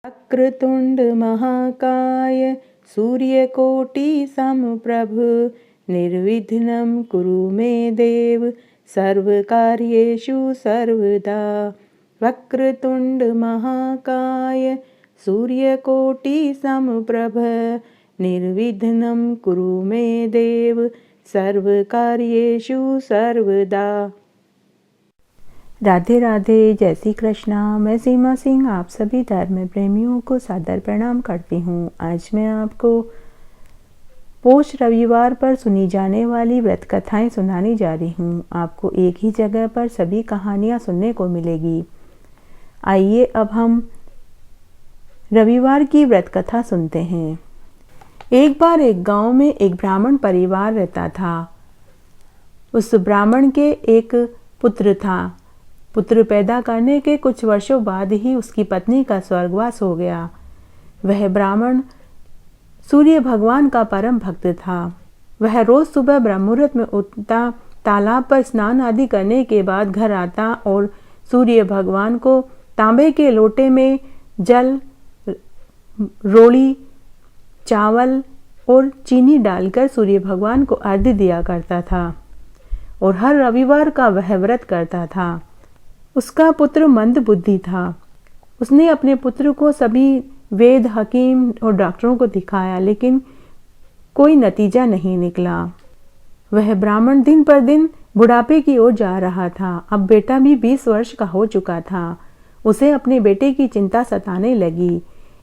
वक्रतुंड महाकाय सूर्यकोटि समप्रभ निर्विघ्नं कुरु मे देव सर्वकार्येषु सर्वदा। वक्रतुंड महाकाय सूर्यकोटि समप्रभ निर्विघ्नं कुरु मे देव सर्वकार्येषु सर्वदा। राधे राधे, जय श्री कृष्णा। मैं सीमा सिंह आप सभी धर्म प्रेमियों को सादर प्रणाम करती हूँ। आज मैं आपको पोष रविवार पर सुनी जाने वाली व्रत कथाएं सुनाने जा रही हूँ। आपको एक ही जगह पर सभी कहानियाँ सुनने को मिलेगी। आइए अब हम रविवार की व्रत कथा सुनते हैं। एक बार एक गांव में एक ब्राह्मण परिवार रहता था। उस ब्राह्मण के एक पुत्र था। पुत्र पैदा करने के कुछ वर्षों बाद ही उसकी पत्नी का स्वर्गवास हो गया। वह ब्राह्मण सूर्य भगवान का परम भक्त था। वह रोज सुबह ब्रह्म मुहूर्त में उठता, तालाब पर स्नान आदि करने के बाद घर आता और सूर्य भगवान को तांबे के लोटे में जल, रोली, चावल और चीनी डालकर सूर्य भगवान को अर्घ्य दिया करता था और हर रविवार का वह व्रत करता था। उसका पुत्र मंद बुद्धि था। उसने अपने पुत्र को सभी वेद, हकीम और डॉक्टरों को दिखाया, लेकिन कोई नतीजा नहीं निकला। वह ब्राह्मण दिन पर दिन बुढ़ापे की ओर जा रहा था। अब बेटा भी 20 वर्ष का हो चुका था। उसे अपने बेटे की चिंता सताने लगी।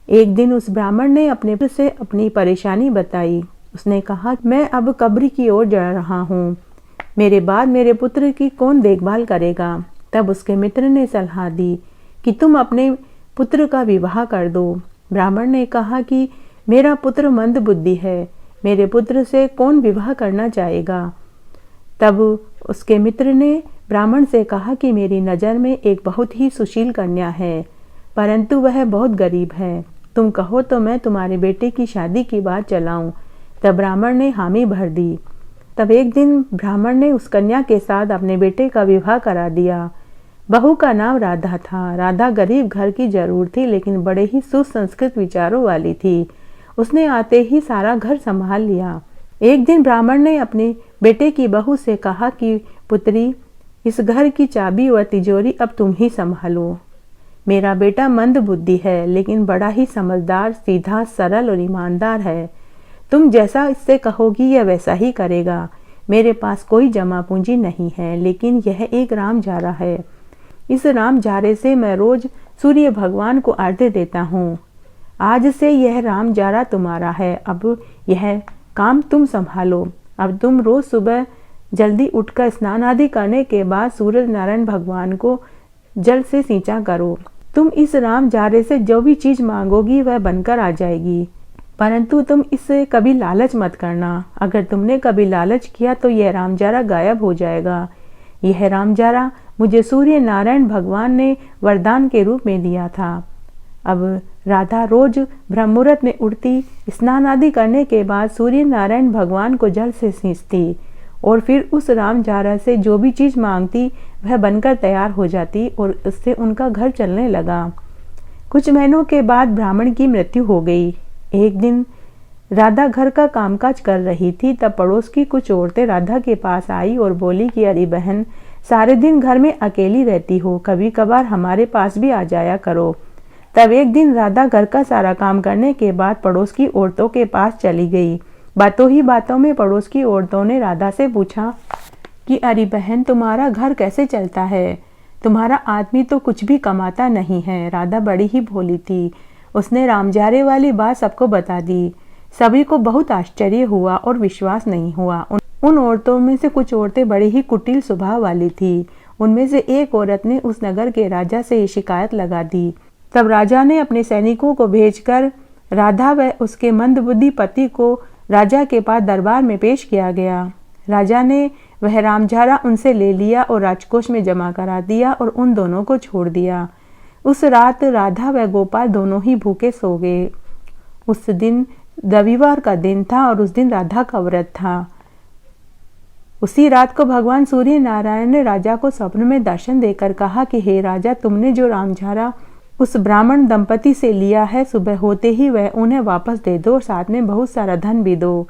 एक दिन उस ब्राह्मण ने अपने पुत्र से अपनी परेशानी बताई। उसने कहा, मैं अब कब्र की ओर जा रहा हूँ। मेरे बाद मेरे पुत्र की कौन देखभाल करेगा? तब उसके मित्र ने सलाह दी कि तुम अपने पुत्र का विवाह कर दो। ब्राह्मण ने कहा कि मेरा पुत्र मंद बुद्धि है, मेरे पुत्र से कौन विवाह करना चाहेगा? तब उसके मित्र ने ब्राह्मण से कहा कि मेरी नज़र में एक बहुत ही सुशील कन्या है, परंतु वह बहुत गरीब है। तुम कहो तो मैं तुम्हारे बेटे की शादी की बात चलाऊं। तब ब्राह्मण ने हामी भर दी। तब एक दिन ब्राह्मण ने उस कन्या के साथ अपने बेटे का विवाह करा दिया। बहू का नाम राधा था। राधा गरीब घर की जरूर थी, लेकिन बड़े ही सुसंस्कृत विचारों वाली थी। उसने आते ही सारा घर संभाल लिया। एक दिन ब्राह्मण ने अपने बेटे की बहू से कहा कि पुत्री, इस घर की चाबी और तिजोरी अब तुम ही संभालो। मेरा बेटा मंद बुद्धि है, लेकिन बड़ा ही समझदार, सीधा, सरल और ईमानदार है। तुम जैसा इससे कहोगी यह वैसा ही करेगा। मेरे पास कोई जमा पूंजी नहीं है, लेकिन यह एक राम जारा है। इस राम जारे से मैं रोज सूर्य भगवान को अर्घ्य देता हूँ। आज से यह राम जारा तुम्हारा है। अब यह काम तुम संभालो। अब तुम रोज सुबह जल्दी उठकर स्नान आदि करने के बाद सूर्य नारायण भगवान को जल से सींचा करो। तुम इस राम जारे से जो भी चीज मांगोगी वह बनकर आ जाएगी, परंतु तुम इससे कभी लालच मत करना। अगर तुमने कभी लालच किया तो यह रामजारा गायब हो जाएगा। यह रामजारा मुझे सूर्य नारायण भगवान ने वरदान के रूप में दिया था। अब राधा रोज ब्रह्म मुहूर्त में उठती, स्नान आदि करने के बाद सूर्य नारायण भगवान को जल से सींचती और फिर उस रामजारा से जो भी चीज मांगती वह बनकर तैयार हो जाती और उससे उनका घर चलने लगा। कुछ महीनों के बाद ब्राह्मण की मृत्यु हो गई। एक दिन राधा घर का कामकाज कर रही थी। तब पड़ोस की कुछ औरतें राधा के पास आई और बोली कि अरे बहन, सारे दिन घर में अकेली रहती हो, कभी कभार हमारे पास भी आ जाया करो। तब एक दिन राधा घर का सारा काम करने के बाद पड़ोस की औरतों के पास चली गई। बातों ही बातों में पड़ोस की औरतों ने राधा से पूछा कि अरे बहन, तुम्हारा घर कैसे चलता है? तुम्हारा आदमी तो कुछ भी कमाता नहीं है। राधा बड़ी ही भोली थी। उसने रामजारे वाली बात सबको बता दी। सभी को बहुत आश्चर्य हुआ और विश्वास नहीं हुआ। उन औरतों में से कुछ औरतें बड़ी ही कुटिल स्वभाव वाली थी। उनमें से एक औरत ने उस नगर के राजा से ये शिकायत लगा दी। तब राजा ने अपने सैनिकों को भेजकर राधा व उसके मंदबुद्धि पति को राजा के पास दरबार में पेश किया गया। राजा ने वह रामजारा उनसे ले लिया और राजकोष में जमा करा दिया और उन दोनों को छोड़ दिया। उस रात राधा व गोपाल दोनों ही भूखे सो गए। उस दिन रविवार का दिन था और उस दिन राधा का व्रत था। उसी रात को भगवान सूर्य नारायण ने राजा को स्वप्न में दर्शन देकर कहा कि हे राजा, तुमने जो रामजारा उस ब्राह्मण दंपति से लिया है, सुबह होते ही वह उन्हें वापस दे दो और साथ में बहुत सारा धन भी दो,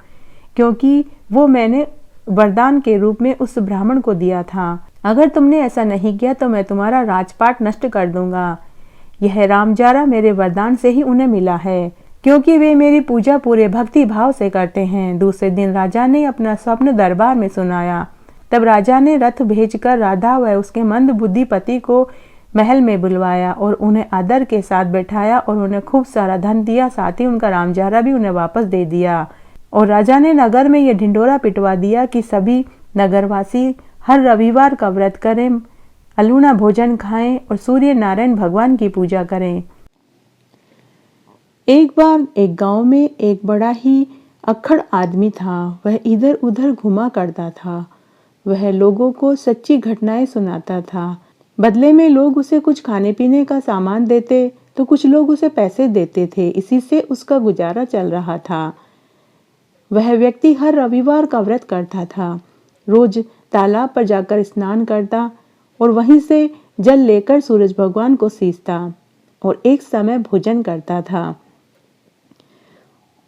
क्योंकि वो मैंने वरदान के रूप में उस ब्राह्मण को दिया था। अगर तुमने ऐसा नहीं किया तो मैं तुम्हारा राजपाट नष्ट कर दूंगा। यह रामजारा मेरे वरदान से ही उन्हें मिला है, क्योंकि वे मेरी पूजा पूरे भक्ति भाव से करते हैं। दूसरे दिन राजा ने अपना स्वप्न दरबार में सुनाया। तब राजा ने रथ भेजकर राधा व उसके मंद बुद्धि पति को महल में बुलवाया और उन्हें आदर के साथ बैठाया और उन्हें खूब सारा धन दिया, साथ ही उनका रामजारा भी उन्हें वापस दे दिया। और राजा ने नगर में यह ढिंडोरा पिटवा दिया कि सभी नगरवासी हर रविवार का व्रत करें, अलूना भोजन खाएं और सूर्य नारायण भगवान की पूजा करें। एक बार एक गांव में एक बड़ा ही अक्खड़ आदमी था। वह इधर उधर घुमा करता था। वह लोगों को सच्ची घटनाएं सुनाता था। बदले में लोग उसे कुछ खाने पीने का सामान देते तो कुछ लोग उसे पैसे देते थे। इसी से उसका गुजारा चल रहा था। वह व्यक्ति हर रविवार का व्रत करता था। रोज तालाब पर जाकर स्नान करता और वहीं से जल लेकर सूरज भगवान को सींचता और एक समय भोजन करता था।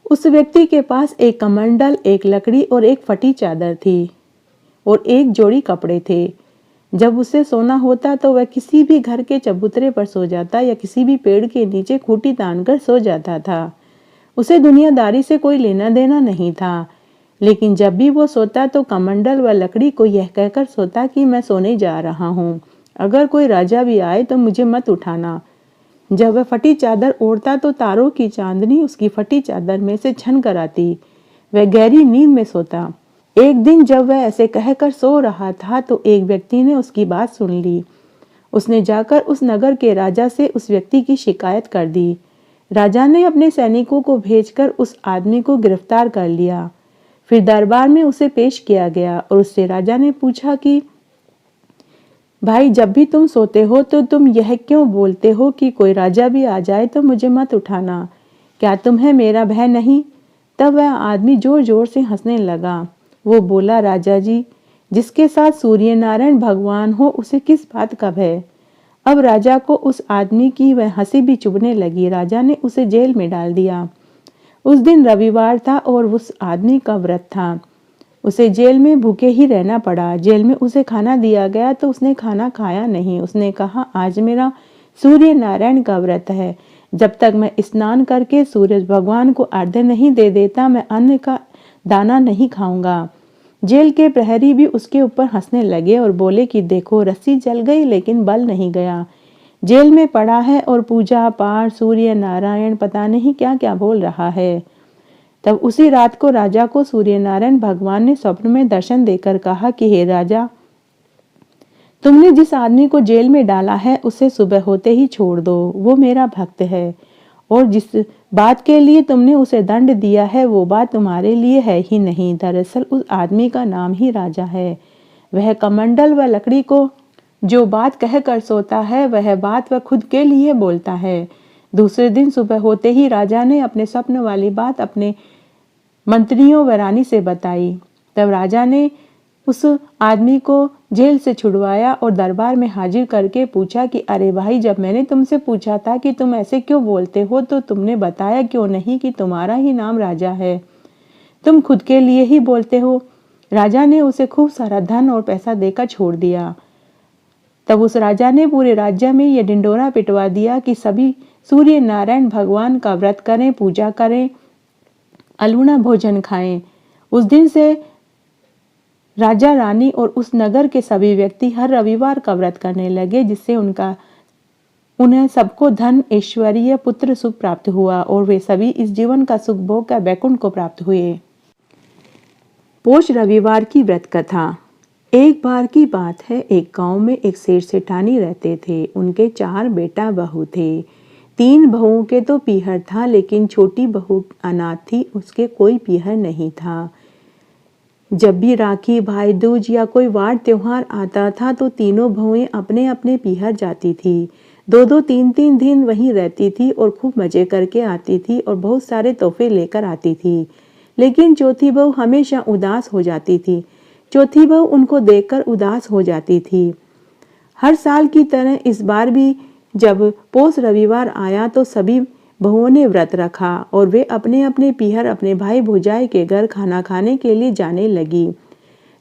उस व्यक्ति के पास एक कमंडल, एक लकड़ी और एक फटी चादर थी और एक जोड़ी कपड़े थे। जब उसे सोना होता तो वह किसी भी घर के चबूतरे पर सो जाता या किसी भी पेड़ के नीचे खूंटी तानकर सो जाता था। उसे दुनियादारी से कोई लेना देना नहीं था, लेकिन जब भी वो सोता तो कमंडल व लकड़ी को यह कहकर सोता कि मैं सोने जा रहा हूँ, अगर कोई राजा भी आए तो मुझे मत उठाना। जब वह फटी चादर ओढ़ता तो तारों की चांदनी उसकी फटी चादर में से छन कर आती। वह गहरी नींद में सोता। एक दिन जब वह ऐसे कहकर सो रहा था तो एक व्यक्ति ने उसकी बात सुन ली। उसने जाकर उस नगर के राजा से उस व्यक्ति की शिकायत कर दी। राजा ने अपने सैनिकों को भेजकर उस आदमी को गिरफ्तार कर लिया। फिर दरबार में उसे पेश किया गया और उससे राजा ने पूछा कि भाई, जब भी तुम सोते हो तो तुम यह क्यों बोलते हो कि कोई राजा भी आ जाए तो मुझे मत उठाना? क्या तुम्हें मेरा भय नहीं? तब वह आदमी जोर जोर से हंसने लगा। वो बोला, राजा जी, जिसके साथ सूर्य नारायण भगवान हो उसे किस बात का भय? अब राजा को उस आदमी की वह हंसी भी चुभने लगी। राजा ने उसे जेल में डाल दिया। उस दिन रविवार था और उस आदमी का व्रत था। उसे जेल में भूखे ही रहना पड़ा। जेल में उसे खाना दिया गया तो उसने खाना खाया नहीं। उसने कहा, आज मेरा सूर्य नारायण का व्रत है। जब तक मैं स्नान करके सूरज भगवान को अर्घ्य नहीं दे देता मैं अन्न का दाना नहीं खाऊंगा। जेल के प्रहरी भी उसके ऊपर हंसने लगे और बोले कि देखो, रस्सी जल गई लेकिन बल नहीं गया। जेल में पड़ा है और पूजा पाठ सूर्य नारायण पता नहीं क्या क्या बोल रहा है। तब उसी रात को राजा को सूर्य नारायण भगवान ने स्वप्न में दर्शन देकर कहा कि हे राजा, तुमने जिस आदमी को जेल में डाला है उसे सुबह होते ही छोड़ दो। वो मेरा भक्त है और जिस बात के लिए तुमने उसे दंड दिया है वो बात तुम्हारे लिए है ही नहीं। दरअसल उस आदमी का नाम ही राजा है। वह कमंडल व लकड़ी को जो बात कह कर सोता है वह बात वह खुद के लिए बोलता है। दूसरे दिन सुबह होते ही राजा ने अपने स्वप्न वाली बात अपने मंत्रियों व रानी से बताई। तब राजा ने उस आदमी को जेल से छुड़वाया और दरबार में हाजिर करके पूछा कि अरे भाई, जब मैंने तुमसे पूछा था कि तुम ऐसे क्यों बोलते हो तो तुमने बताया क्यों नहीं कि तुम्हारा ही नाम राजा है? तुम खुद के लिए ही बोलते हो। राजा ने उसे खूब सारा धन और पैसा देकर छोड़ दिया। तब उस राजा ने पूरे राज्य में यह ढिंडोरा पिटवा दिया कि सभी सूर्य नारायण भगवान का व्रत करें, पूजा करें, अलूना भोजन खाएं। उस दिन से राजा रानी और उस नगर के सभी व्यक्ति हर रविवार का व्रत करने लगे, जिससे उन्हें सबको धन, ऐश्वर्य, पुत्र सुख प्राप्त हुआ और वे सभी इस जीवन का सुख भोग कर वैकुंठ को प्राप्त हुए। पोष रविवार की व्रत कथा। एक बार की बात है, एक गांव में एक सेठ सेठानी रहते थे। उनके 4 बेटा बहू थे। 3 बहुओं के तो पीहर था, लेकिन छोटी बहू अनाथ थी, उसके कोई पीहर नहीं था। जब भी राखी, भाई दूज या कोई वार त्योहार आता था तो तीनों बहुएं अपने अपने पीहर जाती थी। 2-2, 3-3 दिन वहीं रहती थी और खूब मजे करके आती थी और बहुत सारे तोहफे लेकर आती थी। लेकिन चौथी बहू हमेशा उदास हो जाती थी। चौथी बहू उनको देखकर उदास हो जाती थी। हर साल की तरह इस बार भी जब पोष रविवार आया तो सभी बहुओं ने व्रत रखा और वे अपने अपने पीहर अपने भाई भौजाई के घर खाना खाने के लिए जाने लगी।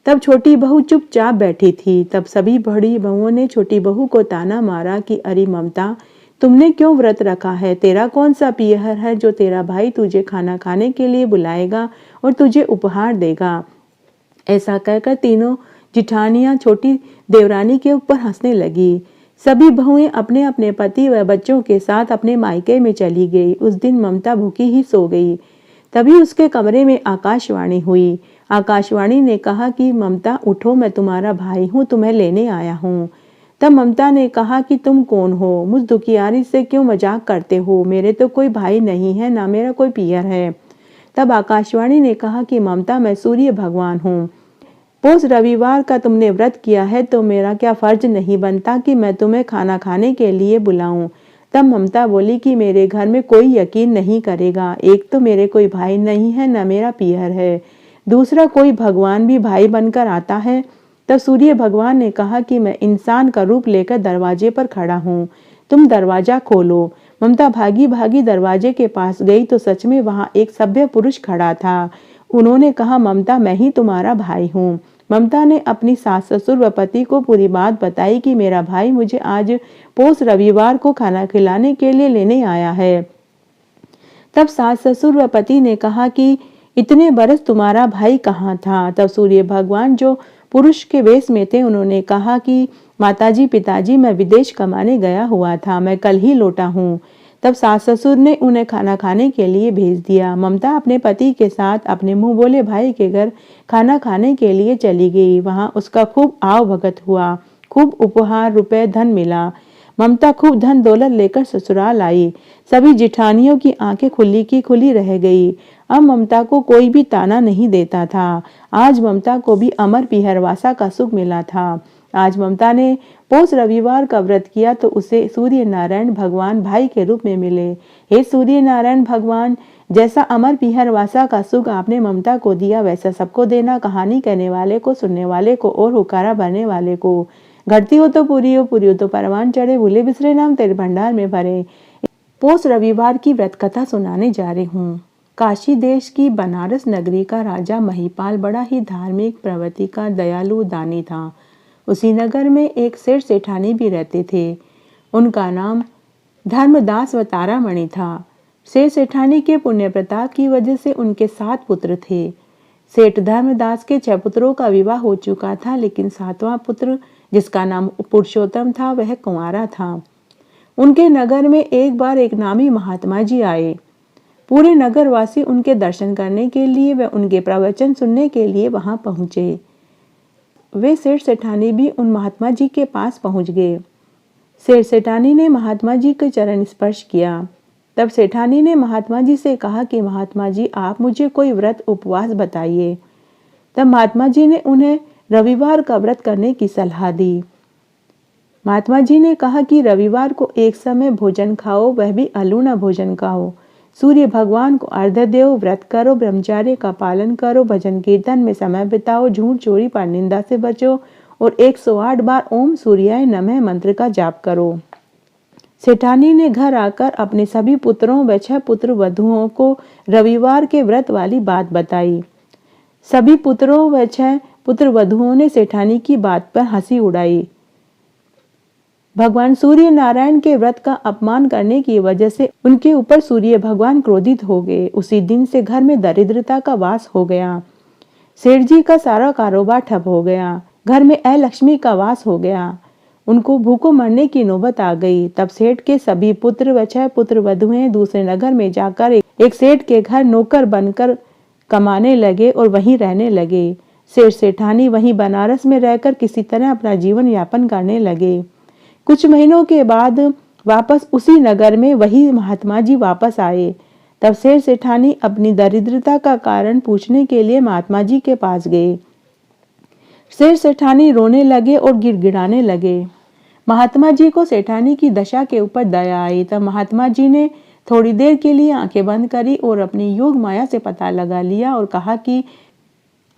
तब छोटी बहू चुपचाप बैठी थी। तब सभी बड़ी बहुओं ने छोटी बहू को ताना मारा कि अरे ममता, तुमने क्यों व्रत रखा है? तेरा कौन सा पीहर है जो तेरा भाई तुझे खाना खाने के लिए बुलाएगा और तुझे उपहार देगा? ऐसा कहकर तीनों जिठानियां छोटी देवरानी के ऊपर हंसने लगी। सभी बहुएं अपने अपने पति व बच्चों के साथ अपने मायके में चली गई। उस दिन ममता भूखी ही सो गई। तभी उसके कमरे में आकाशवाणी हुई। आकाशवाणी ने कहा कि ममता उठो, मैं तुम्हारा भाई हूँ, तुम्हें लेने आया हूँ। तब ममता ने कहा कि तुम कौन हो? मुझ दुखियारी से क्यों मजाक करते हो? मेरे तो कोई भाई नहीं है, ना मेरा कोई पियर है। तब आकाशवाणी ने कहा कि ममता, मैं सूर्य भगवान हूँ। पोष रविवार का तुमने व्रत किया है तो मेरा क्या फर्ज नहीं बनता कि मैं तुम्हें खाना खाने के लिए बुलाऊं? तब ममता बोली कि मेरे घर में कोई यकीन नहीं करेगा। एक तो मेरे कोई भाई नहीं है, न मेरा पीहर है, दूसरा कोई भगवान भी भाई बनकर आता है। तब सूर्य भगवान ने कहा कि मैं इंसान का रूप लेकर दरवाजे पर खड़ा हूँ, तुम दरवाजा खोलो। ममता भागी भागी दरवाजे के पास गई तो सच में वहां एक सभ्य पुरुष खड़ा था। उन्होंने कहा, ममता, मैं ही तुम्हारा भाई हूँ। ममता ने अपनी सास ससुर व पति को पूरी बात बताई कि मेरा भाई मुझे आज पोष रविवार को खाना खिलाने के लिए लेने आया है। तब सास ससुर व पति ने कहा कि इतने बरस तुम्हारा भाई कहाँ था? तब सूर्य भगवान जो पुरुष के वेश में थे उन्होंने कहा कि माताजी पिताजी, मैं विदेश कमाने गया हुआ था, मैं कल ही लौटा हूँ। तब सास ससुर ने उन्हें खाना खाने के लिए भेज दिया। ममता अपने पति के साथ अपने मुंह बोले भाई के घर खाना खाने के लिए चली गई। वहां उसका खूब आव भगत हुआ, खूब उपहार रुपए धन मिला। ममता खूब धन दौलत लेकर ससुराल आई। सभी जिठानियों की आंखें खुली की खुली रह गई। अब ममता को कोई भी ताना नहीं देता था। आज ममता को भी अमर पीहरवासा का सुख मिला था। आज ममता ने पोष रविवार का व्रत किया तो उसे सूर्य नारायण भगवान भाई के रूप में मिले। हे सूर्य नारायण भगवान, जैसा अमर पीहरवासा का सुख आपने ममता को दिया वैसा सबको देना। कहानी कहने वाले को, सुनने वाले को और हुकारा भरने वाले को। घटती हो तो पूरी हो, पूरी हो तो परवान चढ़े, भूले बिसरे नाम तेरे भंडार में भरे। पोष रविवार की व्रत कथा सुनाने जा रही हूँ। काशी देश की बनारस नगरी का राजा महिपाल बड़ा ही धार्मिक, प्रवृत्ति का, दयालु, दानी था। उसी नगर में एक सेठ सेठानी भी रहते थे। उनका नाम धर्मदास व तारामणि था। सेठ सेठानी के पुण्य प्रताप की वजह से उनके 7 पुत्र थे। सेठ धर्मदास के 6 पुत्रों का विवाह हो चुका था, लेकिन 7वां पुत्र, जिसका नाम पुरुषोत्तम था, वह कुंवारा था। उनके नगर में एक बार एक नामी महात्मा जी आए। पूरे नगरवासी उनके दर्शन करने के लिए व उनके प्रवचन सुनने के लिए वहां पहुंचे। वे सेठ सेठानी भी उन महात्मा जी के पास पहुंच गए। सेठ सेठानी ने महात्मा जी के चरण स्पर्श किया। तब सेठानी ने महात्मा जी से कहा कि महात्मा जी, आप मुझे कोई व्रत उपवास बताइए। तब महात्मा जी ने उन्हें रविवार का व्रत करने की सलाह दी। महात्मा जी ने कहा कि रविवार को एक समय भोजन खाओ, वह भी अल्लूना भोजन खाओ। सूर्य भगवान को अर्घ्य दो, व्रत करो, ब्रह्मचर्य का पालन करो, भजन कीर्तन में समय बिताओ, झूठ चोरी पर निंदा से बचो और 108 बार ओम सूर्याय नमः मंत्र का जाप करो। सेठानी ने घर आकर अपने सभी पुत्रों व 6 पुत्र वधुओं को रविवार के व्रत वाली बात बताई। सभी पुत्रों व 6 पुत्र वधुओं ने सेठानी की बात पर हंसी उड़ाई। भगवान सूर्य नारायण के व्रत का अपमान करने की वजह से उनके ऊपर सूर्य भगवान क्रोधित हो गए। उसी दिन से घर में दरिद्रता का वास हो गया। सेठ जी का सारा कारोबार ठप हो गया। घर में अलक्ष्मी का वास हो गया। उनको भूखों मरने की नौबत आ गई। तब सेठ के सभी पुत्र व 6 पुत्र वधुएं दूसरे नगर में जाकर एक सेठ के घर नौकर बनकर कमाने लगे और वहीं रहने लगे। सेठ सेठानी वहीं बनारस में रहकर किसी तरह अपना जीवन यापन करने लगे। कुछ महीनों के बाद वापस उसी नगर में वही महात्मा जी वापस आए। तब सेठ सेठानी अपनी दरिद्रता का कारण पूछने के लिए महात्मा जी के पास गए। सेठ सेठानी रोने लगे और गिड़गिड़ाने लगे। महात्मा जी को सेठानी की दशा के ऊपर दया आई। तब महात्मा जी ने थोड़ी देर के लिए आंखें बंद करी और अपनी योग माया से पता लगा लिया और कहा कि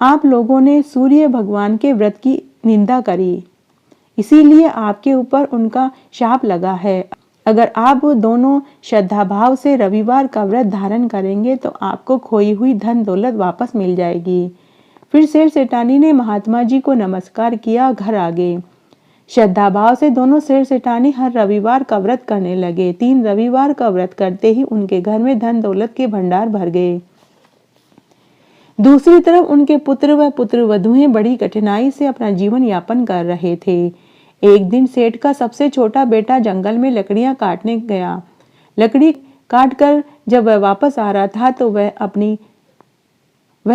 आप लोगों ने सूर्य भगवान के व्रत की निंदा करी, इसीलिए आपके ऊपर उनका शाप लगा है। अगर आप दोनों श्रद्धा भाव से रविवार का व्रत धारण करेंगे तो आपको खोई हुई धन दौलत वापस मिल जाएगी। फिर सेठ सेठानी ने महात्मा जी को नमस्कार किया, घर आ गए। श्रद्धा भाव से दोनों सेठ सेठानी हर रविवार का व्रत करने लगे। 3 रविवार का व्रत करते ही उनके घर में धन दौलत के भंडार भर गए। दूसरी तरफ उनके पुत्र व पुत्र वधुएं बड़ी कठिनाई से अपना जीवन यापन कर रहे थे। एक दिन सेठ का सबसे छोटा बेटा जंगल में लकड़ियां काटने गया। लकड़ी काटकर जब वह वापस आ रहा था तो वह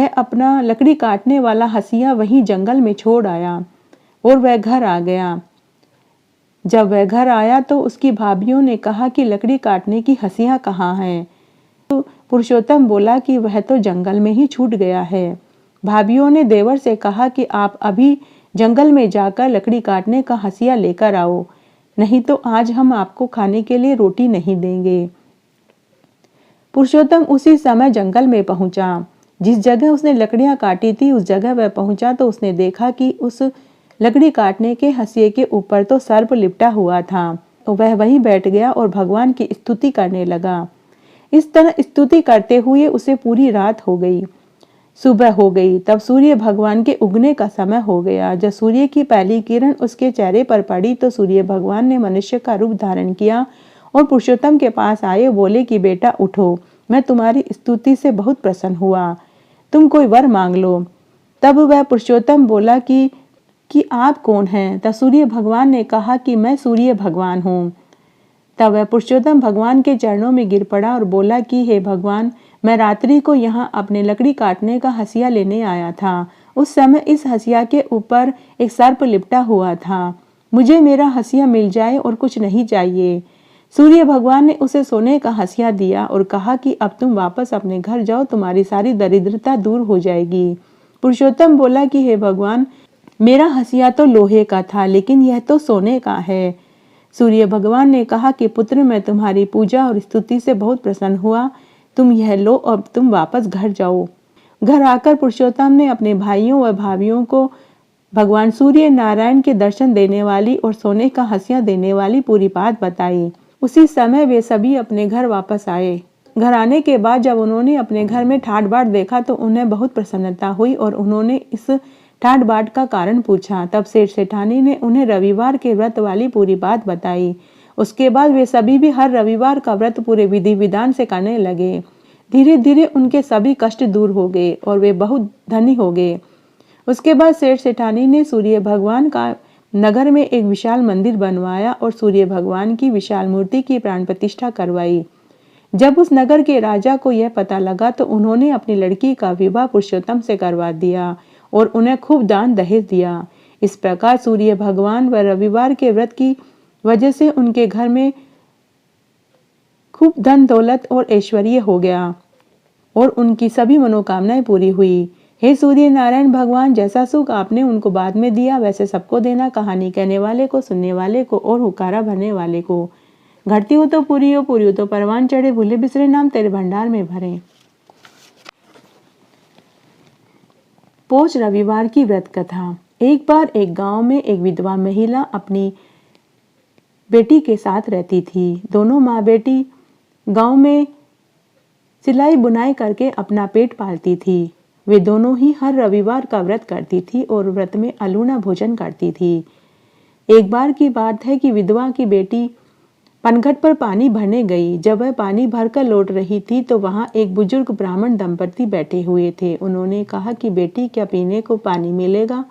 अपना लकड़ी काटने वाला हंसिया वहीं जंगल में छोड़ आया और वह घर आ गया। जब वह घर आया तो उसकी भाभीियों ने कहा कि लकड़ी काटने की हंसिया कहाँ है। तो पुरुषोत्तम बोला कि वह तो जंगल में ही छूट गया है। भाभीियों ने देवर से कहा कि आप अभी जंगल में जाकर लकड़ी काटने का हंसिया लेकर आओ, नहीं तो आज हम आपको खाने के लिए रोटी नहीं देंगे। पुरुषोत्तम उसी समय जंगल में पहुंचा। जिस जगह उसने लकड़ियां काटी थी उस जगह वह पहुंचा तो उसने देखा कि उस लकड़ी काटने के हंसिये के ऊपर तो सर्प लिपटा हुआ था। तो वह वहीं बैठ गया और भगवान की स्तुति करने लगा। इस तरह स्तुति करते हुए उसे पूरी रात हो गई। सुबह हो गई, तब सूर्य भगवान के उगने का समय हो गया। जब सूर्य की पहली किरण उसके चेहरे पर पड़ी तो सूर्य भगवान ने मनुष्य का रूप धारण किया और पुरुषोत्तम के पास आए, बोले कि बेटा उठो, मैं तुम्हारी स्तुति से बहुत प्रसन्न हुआ, तुम कोई वर मांग लो। तब वह पुरुषोत्तम बोला कि आप कौन हैं? तब सूर्य भगवान ने कहा कि मैं सूर्य भगवान हूँ। तब वह पुरुषोत्तम भगवान के चरणों में गिर पड़ा और बोला कि हे भगवान, मैं रात्रि को यहाँ अपने लकड़ी काटने का हंसिया लेने आया था। उस समय इस हंसिया के ऊपर एक सर्प लिपटा हुआ था। मुझे मेरा हंसिया मिल जाए और कुछ नहीं चाहिए। सूर्य भगवान ने उसे सोने का हंसिया दिया और कहा कि अब तुम वापस अपने घर जाओ, तुम्हारी सारी दरिद्रता दूर हो जाएगी। पुरुषोत्तम बोला कि हे भगवान, मेरा हंसिया तो लोहे का था लेकिन यह तो सोने का है। सूर्य भगवान ने कहा कि पुत्र, मैं तुम्हारी पूजा और स्तुति से बहुत प्रसन्न हुआ, तुम यह लो और तुम वापस घर जाओ। घर आकर पुरुषोत्तम ने अपने भाइयों व भाभियों को भगवान सूर्य नारायण के दर्शन देने वाली और सोने का हंसिया देने वाली पूरी बात बताई। उसी समय वे सभी अपने घर वापस आए। घर आने के बाद जब उन्होंने अपने घर में ठाट बाट देखा तो उन्हें बहुत प्रसन्नता हुई और उन्होंने इस ठाट बाट का कारण पूछा। तब सेठ सेठानी ने उन्हें रविवार के व्रत वाली पूरी बात बताई। उसके बाद वे सभी भी हर रविवार का व्रत पूरे विधि विधान से करने लगे। धीरे धीरे उनके सभी कष्ट दूर हो गए और वे बहुत धनी हो गए। उसके बाद सेठ सेठानी ने सूर्य भगवान का नगर में एक विशाल मंदिर बनवाया और सूर्य भगवान की विशाल मूर्ति की प्राण प्रतिष्ठा करवाई। जब उस नगर के राजा को यह पता लगा तो उन्होंने अपनी लड़की का विवाह पुरुषोत्तम से करवा दिया और उन्हें खूब दान दहेज दिया। इस प्रकार सूर्य भगवान व रविवार के व्रत की वजह से उनके घर में खूब धन दौलत और ऐश्वर्य हो गया और उनकी सभी मनोकामनाएं पूरी हुई। हे सूर्य नारायण भगवान, जैसा सुख आपने उनको बाद में दिया वैसे सबको देना, कहानी कहने वाले को, सुनने वाले को और हुकारा भरने वाले को। घटती हो तो पूरी हो तो परवान चढ़े, भूले बिसरे नाम तेरे भंडार में भरे। पोष रविवार की व्रत कथा। एक बार एक गांव में एक विधवा महिला अपनी बेटी के साथ रहती थी। दोनों माँ बेटी गांव में सिलाई बुनाई करके अपना पेट पालती थी। वे दोनों ही हर रविवार का व्रत करती थी और व्रत में अलूना भोजन करती थी। एक बार की बात है कि विधवा की बेटी पनघट पर पानी भरने गई। जब वह पानी भरकर लौट रही थी तो वहां एक बुजुर्ग ब्राह्मण दंपति बैठे हुए थे। उन्होंने कहा कि बेटी, क्या पीने को पानी मिलेगा?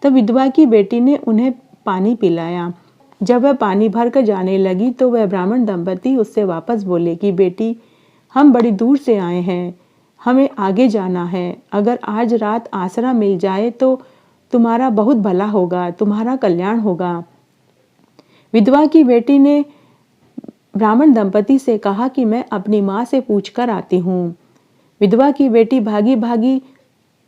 तब विधवा की बेटी ने उन्हें पानी पिलाया। जब वह पानी भरकर जाने लगी तो वह ब्राह्मण दंपति उससे वापस बोले कि बेटी, हम बड़ी दूर से आए हैं, हमें आगे जाना है। अगर आज रात आसरा मिल जाए तो तुम्हारा बहुत भला होगा, तुम्हारा कल्याण होगा। विधवा की बेटी ने ब्राह्मण दंपति से कहा कि मैं अपनी माँ से पूछकर आती हूँ। विधवा की बेटी भागी भागी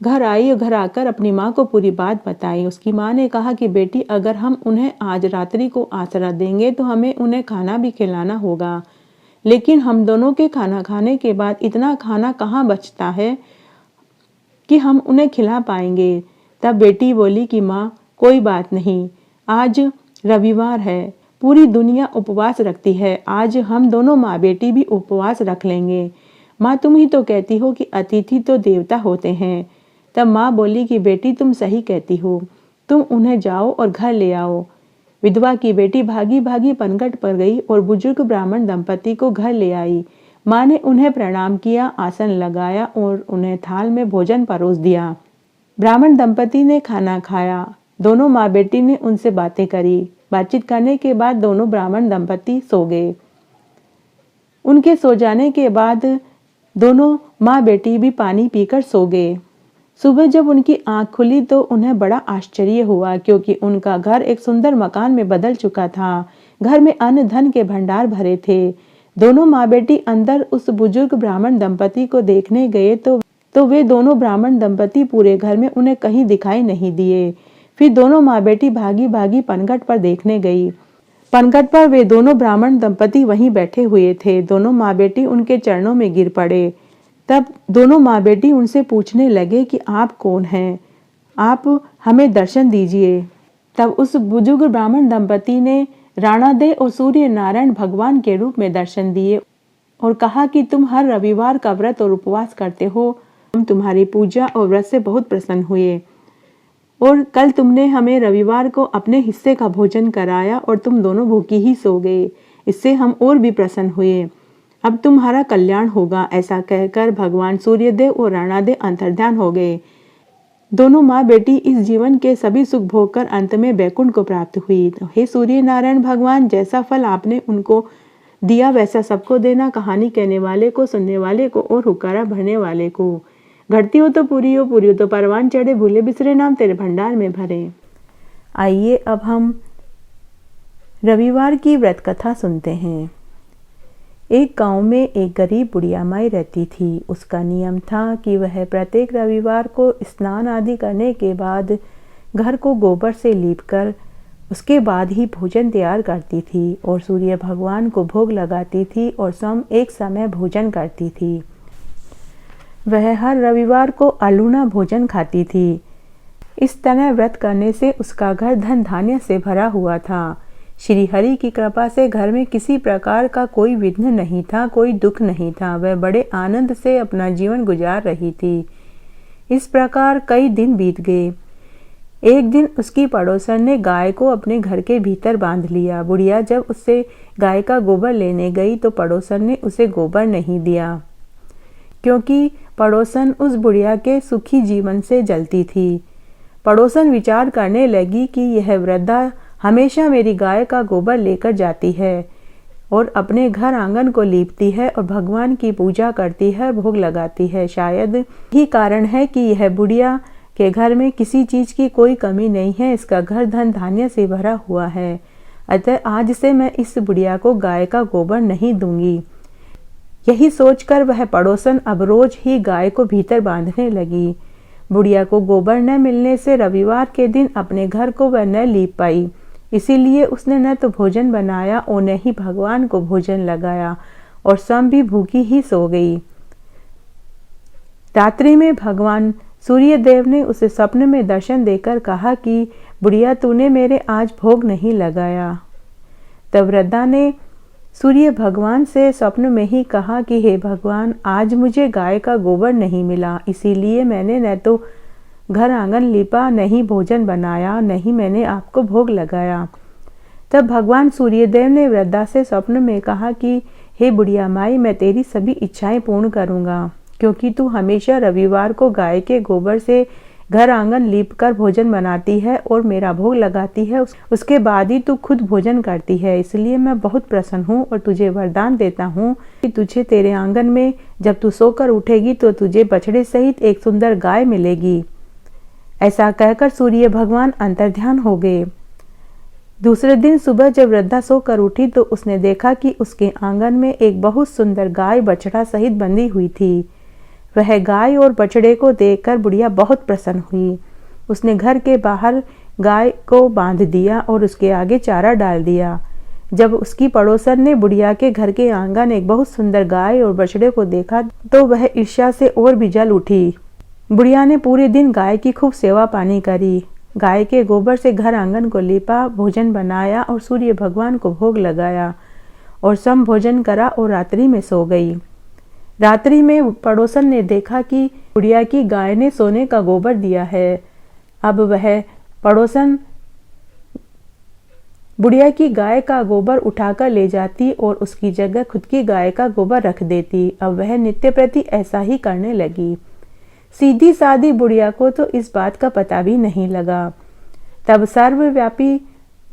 घर आई और घर आकर अपनी माँ को पूरी बात बताई। उसकी माँ ने कहा कि बेटी, अगर हम उन्हें आज रात्रि को आसरा देंगे तो हमें उन्हें खाना भी खिलाना होगा, लेकिन हम दोनों के खाना खाने के बाद इतना खाना कहाँ बचता है कि हम उन्हें खिला पाएंगे। तब बेटी बोली कि माँ, कोई बात नहीं, आज रविवार है, पूरी दुनिया उपवास रखती है, आज हम दोनों माँ बेटी भी उपवास रख लेंगे। माँ, तुम ही तो कहती हो कि अतिथि तो देवता होते हैं। तब माँ बोली कि बेटी, तुम सही कहती हो, तुम उन्हें जाओ और घर ले आओ। विधवा की बेटी भागी भागी पनघट पर गई और बुजुर्ग ब्राह्मण दंपति को घर ले आई। माँ ने उन्हें प्रणाम किया, आसन लगाया और उन्हें थाल में भोजन परोस दिया। ब्राह्मण दंपति ने खाना खाया। दोनों माँ बेटी ने उनसे बातें करी। बातचीत करने के बाद दोनों ब्राह्मण दंपति सो गए। उनके सो जाने के बाद दोनों माँ बेटी भी पानी पीकर सो गए। सुबह जब उनकी आंख खुली तो उन्हें बड़ा आश्चर्य हुआ, क्योंकि उनका घर एक सुंदर मकान में बदल चुका था। घर में अन्न धन के भंडार भरे थे। दोनों माँ बेटी अंदर उस बुजुर्ग ब्राह्मण दंपति को देखने गए तो वे दोनों ब्राह्मण दंपति पूरे घर में उन्हें कहीं दिखाई नहीं दिए। फिर दोनों माँ बेटी भागी भागी पनघट पर देखने गई। पनघट पर वे दोनों ब्राह्मण दंपति वहीं बैठे हुए थे। दोनों माँ बेटी उनके चरणों में गिर पड़े। तब दोनों माँ बेटी उनसे पूछने लगे कि आप कौन हैं, आप हमें दर्शन दीजिए। तब उस बुजुर्ग ब्राह्मण दंपति ने राणादेव और सूर्य नारायण भगवान के रूप में दर्शन दिए और कहा कि तुम हर रविवार का व्रत और उपवास करते हो, हम तुम्हारी पूजा और व्रत से बहुत प्रसन्न हुए और कल तुमने हमें रविवार को अपने हिस्से का भोजन कराया और तुम दोनों भूखी ही सो गए, इससे हम और भी प्रसन्न हुए। अब तुम्हारा कल्याण होगा। ऐसा कहकर भगवान सूर्यदेव और राणादेव अंतर्ध्यान हो गए। दोनों माँ बेटी इस जीवन के सभी सुख भोग कर अंत में बैकुंठ को प्राप्त हुई। हे सूर्य नारायण भगवान, जैसा फल आपने उनको दिया वैसा सबको देना, कहानी कहने वाले को, सुनने वाले को और हुक्कारा भरने वाले को। घटती हो तो पूरी हो, पूरी हो तो परवान चढ़े, भूले बिसरे नाम तेरे भंडार में भरे। आइए अब हम रविवार की व्रत कथा सुनते हैं। एक गांव में एक गरीब बुढ़िया माई रहती थी। उसका नियम था कि वह प्रत्येक रविवार को स्नान आदि करने के बाद घर को गोबर से लीपकर उसके बाद ही भोजन तैयार करती थी और सूर्य भगवान को भोग लगाती थी और स्वयं एक समय भोजन करती थी। वह हर रविवार को अलूना भोजन खाती थी। इस तरह व्रत करने से उसका घर धन धान्य से भरा हुआ था। श्री हरि की कृपा से घर में किसी प्रकार का कोई विघ्न नहीं था, कोई दुख नहीं था। वह बड़े आनंद से अपना जीवन गुजार रही थी। इस प्रकार कई दिन बीत गए। एक दिन उसकी पड़ोसन ने गाय को अपने घर के भीतर बांध लिया। बुढ़िया जब उससे गाय का गोबर लेने गई तो पड़ोसन ने उसे गोबर नहीं दिया, क्योंकि पड़ोसन उस बुढ़िया के सुखी जीवन से जलती थी। पड़ोसन विचार करने लगी कि यह वृद्धा हमेशा मेरी गाय का गोबर लेकर जाती है और अपने घर आंगन को लीपती है और भगवान की पूजा करती है, भोग लगाती है। शायद यही कारण है कि यह बुढ़िया के घर में किसी चीज की कोई कमी नहीं है, इसका घर धन धान्य से भरा हुआ है। अतः आज से मैं इस बुढ़िया को गाय का गोबर नहीं दूंगी। यही सोचकर वह पड़ोसन अब रोज ही गाय को भीतर बांधने लगी। बुढ़िया को गोबर न मिलने से रविवार के दिन अपने घर को वह न लीप पाई, इसीलिए उसने न तो भोजन बनाया और न ही भगवान को भोजन लगाया और स्वयं भी भूखी ही सो गई। रात्रि में भगवान सूर्यदेव ने उसे स्वप्न में दर्शन देकर कहा कि बुढ़िया, तूने मेरे आज भोग नहीं लगाया। तब वृद्धा ने सूर्य भगवान से स्वप्न में ही कहा कि हे भगवान, आज मुझे गाय का गोबर नहीं मिला, इसीलिए मैंने न तो घर आंगन लीपा, न ही भोजन बनाया, न ही मैंने आपको भोग लगाया। तब भगवान सूर्यदेव ने वृद्धा से स्वप्न में कहा कि हे बुढ़िया माई, मैं तेरी सभी इच्छाएं पूर्ण करूंगा, क्योंकि तू हमेशा रविवार को गाय के गोबर से घर आंगन लीपकर भोजन बनाती है और मेरा भोग लगाती है, उसके बाद ही तू खुद भोजन करती है। इसलिए मैं बहुत प्रसन्न हूँ और तुझे वरदान देता हूँ कि तुझे तेरे आंगन में जब तू सोकर उठेगी तो तुझे बछड़े सहित एक सुंदर गाय मिलेगी। ऐसा कहकर सूर्य भगवान अंतर्ध्यान हो गए। दूसरे दिन सुबह जब वृद्धा सोकर उठी तो उसने देखा कि उसके आंगन में एक बहुत सुंदर गाय बछड़ा सहित बंधी हुई थी। वह गाय और बछड़े को देखकर बुढ़िया बहुत प्रसन्न हुई। उसने घर के बाहर गाय को बांध दिया और उसके आगे चारा डाल दिया। जब उसकी पड़ोसन ने बुढ़िया के घर के आंगन एक बहुत सुंदर गाय और बछड़े को देखा तो वह ईर्ष्या से और भी जल उठी। बुढ़िया ने पूरे दिन गाय की खूब सेवा पानी करी। गाय के गोबर से घर आंगन को लीपा, भोजन बनाया और सूर्य भगवान को भोग लगाया और सम भोजन करा और रात्रि में सो गई। रात्रि में पड़ोसन ने देखा कि बुढ़िया की गाय ने सोने का गोबर दिया है। अब वह पड़ोसन बुढ़िया की गाय का गोबर उठाकर ले जाती और उसकी जगह खुद की गाय का गोबर रख देती। अब वह नित्य प्रति ऐसा ही करने लगी। सीधी सादी बुढ़िया को तो इस बात का पता भी नहीं लगा। तब सर्वव्यापी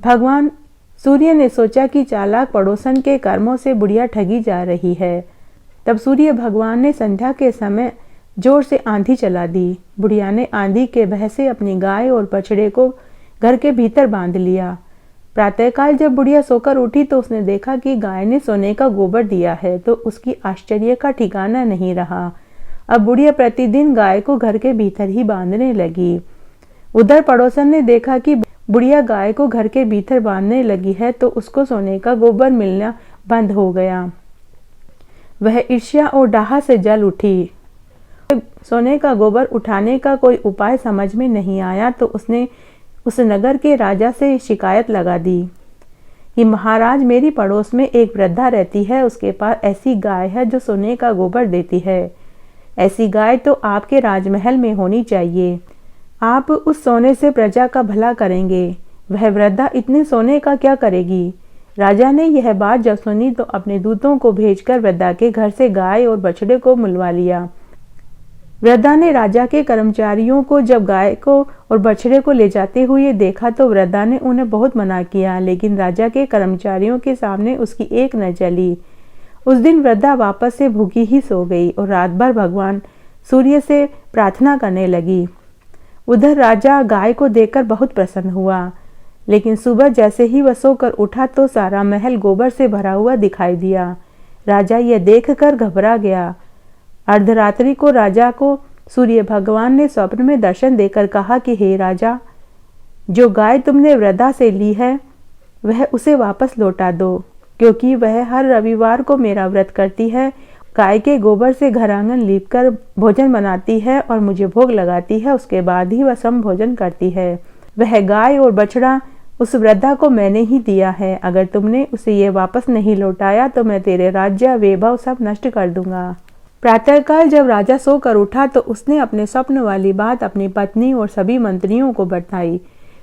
भगवान सूर्य ने सोचा कि चालाक पड़ोसन के कर्मों से बुढ़िया ठगी जा रही है। तब सूर्य भगवान ने संध्या के समय जोर से आंधी चला दी। बुढ़िया ने आंधी के भय से अपनी गाय और बछड़े को घर के भीतर बांध लिया। प्रातःकाल जब बुढ़िया सोकर उठी तो उसने देखा कि गाय ने सोने का गोबर दिया है, तो उसकी आश्चर्य का ठिकाना नहीं रहा। अब बुढ़िया प्रतिदिन गाय को घर के भीतर ही बांधने लगी। उधर पड़ोसन ने देखा कि बुढ़िया गाय को घर के भीतर बांधने लगी है, तो उसको सोने का गोबर मिलना बंद हो गया। वह ईर्ष्या और डाह से जल उठी। सोने का गोबर उठाने का कोई उपाय समझ में नहीं आया, तो उसने उस नगर के राजा से शिकायत लगा दी कि महाराज, मेरी पड़ोस में एक वृद्धा रहती है, उसके पास ऐसी गाय है जो सोने का गोबर देती है। ऐसी गाय तो आपके राजमहल में होनी चाहिए। आप उस सोने से प्रजा का भला करेंगे। वह वृद्धा इतने सोने का क्या करेगी? राजा ने यह बात जब सुनी तो अपने दूतों को भेजकर वृद्धा के घर से गाय और बछड़े को मिलवा लिया। वृद्धा ने राजा के कर्मचारियों को जब गाय को और बछड़े को ले जाते हुए देखा तो वृद्धा ने उन्हें बहुत मना किया, लेकिन राजा के कर्मचारियों के सामने उसकी एक न चली। उस दिन वृद्धा वापस से भूखी ही सो गई और रात भर भगवान सूर्य से प्रार्थना करने लगी। उधर राजा गाय को देखकर बहुत प्रसन्न हुआ, लेकिन सुबह जैसे ही वह सोकर उठा तो सारा महल गोबर से भरा हुआ दिखाई दिया। राजा यह देखकर घबरा गया। अर्धरात्रि को राजा को सूर्य भगवान ने स्वप्न में दर्शन देकर कहा कि हे राजा, जो गाय तुमने वृद्धा से ली है वह उसे वापस लौटा दो, क्योंकि वह हर रविवार को मेरा व्रत करती है, गाय के गोबर से घर आंगन लीपकर भोजन बनाती है और मुझे भोग लगाती है। उसके बाद ही वह सम भोजन करती है। वह गाय और बछड़ा उस वृद्धा को मैंने ही दिया है। अगर तुमने उसे ये वापस नहीं लौटाया तो मैं तेरे राज्य वैभव सब नष्ट कर दूंगा। प्रातःकाल जब राजा सोकर उठा तो उसने अपने स्वप्न वाली बात अपनी पत्नी और सभी मंत्रियों को बताई।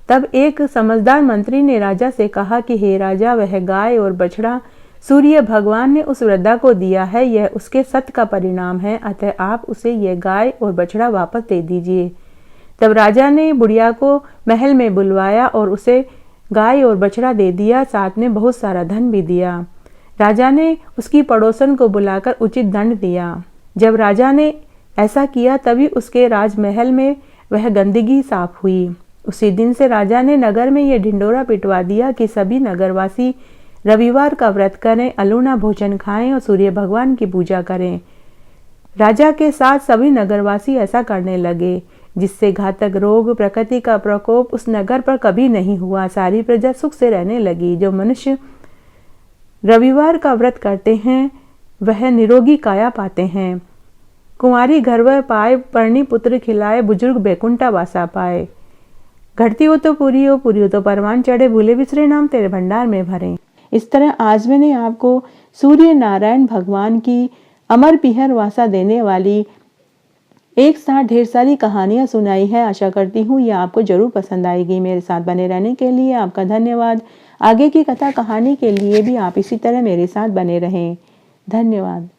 तब एक समझदार मंत्री ने राजा से कहा कि हे राजा, वह गाय और बछड़ा सूर्य भगवान ने उस वृद्धा को दिया है, यह उसके सत्य का परिणाम है, अतः आप उसे यह गाय और बछड़ा वापस दे दीजिए। तब राजा ने बुढ़िया को महल में बुलवाया और उसे गाय और बछड़ा दे दिया, साथ में बहुत सारा धन भी दिया। राजा ने उसकी पड़ोसन को बुलाकर उचित दंड दिया। जब राजा ने ऐसा किया तभी उसके राजमहल में वह गंदगी साफ हुई। उसी दिन से राजा ने नगर में यह ढिंडोरा पिटवा दिया कि सभी नगरवासी रविवार का व्रत करें, अलूना भोजन खाएं और सूर्य भगवान की पूजा करें। राजा के साथ सभी नगरवासी ऐसा करने लगे, जिससे घातक रोग, प्रकृति का प्रकोप उस नगर पर कभी नहीं हुआ। सारी प्रजा सुख से रहने लगी। जो मनुष्य रविवार का व्रत करते हैं वह निरोगी काया पाते हैं। कुंवारी घरवर पाए, परणी पुत्र खिलाए, बुजुर्ग बैकुंठा वासा पाए। घटती हो तो पूरी हो, पूरी हो तो परवान चढ़े, भूले बिसरे नाम तेरे भंडार में भरे। इस तरह आज मैंने आपको सूर्य नारायण भगवान की अमर पीहर वासा देने वाली एक साथ ढेर सारी कहानियां सुनाई है। आशा करती हूँ ये आपको जरूर पसंद आएगी। मेरे साथ बने रहने के लिए आपका धन्यवाद। आगे की कथा कहानी के लिए भी आप इसी तरह मेरे साथ बने रहें। धन्यवाद।